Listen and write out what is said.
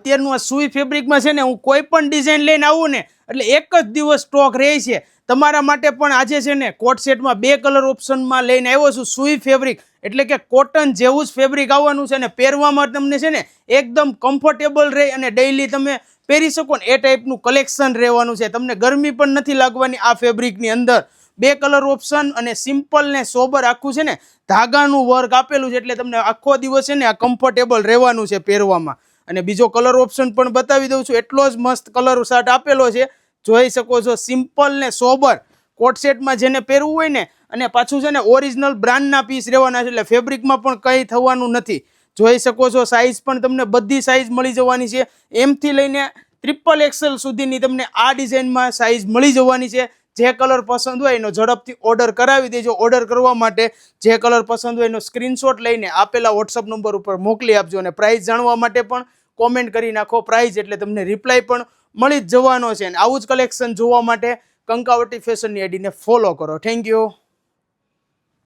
અત્યારનું આ સુઈ ફેબ્રિકમાં છે ને હું કોઈ પણ ડિઝાઇન લઈને આવું ને એટલે એક જ દિવસ સ્ટોક રહે છે. તમારા માટે પણ આજે છે ને કોટ સેટમાં 2 કલર ઓપ્શનમાં લઈને આવ્યો છું. સુઈ ફેબ્રિક એટલે કે કોટન જેવું જ ફેબ્રિક આવવાનું છે ને પહેરવામાં તમને છે ને એકદમ કમ્ફર્ટેબલ રહે અને ડેઈલી તમે પહેરી શકો ને એ ટાઈપનું કલેક્શન રહેવાનું છે. તમને ગરમી પણ નથી લાગવાની આ ફેબ્રિકની અંદર. 2 કલર ઓપ્શન અને સિમ્પલ ને સોબર આખું છે ને ધાગાનું વર્ક આપેલું છે એટલે તમને આખો દિવસ છે ને આ કમ્ફર્ટેબલ રહેવાનું છે પહેરવામાં. અને બીજો કલર ઓપ્શન પણ બતાવી દઉં છું. એટલો જ મસ્ત કલર ચાર્ટ આપેલો છે, જોઈ શકો છો. સિમ્પલ ને સોબર કોટ સેટમાં જેને પહેરવું હોય ને, અને પાછું છે ને ઓરિજિનલ બ્રાન્ડના પીસ રહેવાના છે એટલે ફેબ્રિકમાં પણ કંઈ થવાનું નથી. જોઈ શકો છો સાઇઝ પણ તમને બધી સાઇઝ મળી જવાની છે. એમથી લઈને XXL સુધીની તમને આ ડિઝાઇનમાં સાઇઝ મળી જવાની છે. જે કલર પસંદ હોય એનો ઝડપથી ઓર્ડર કરાવી દેજો. ઓર્ડર કરવા માટે જે કલર પસંદ હોય એનો સ્ક્રીનશોટ લઈને આપેલા વોટ્સઅપ નંબર ઉપર મોકલી આપજો. અને પ્રાઇસ જાણવા માટે પણ કોમેન્ટ કરી નાખો પ્રાઇસ, એટલે તમને રિપ્લાય પણ મળી જ જવાનો છે. અને આવું જ કલેક્શન જોવા માટે કંકાવટી ફેશનની આઈડીને ફોલો કરો. Thank you.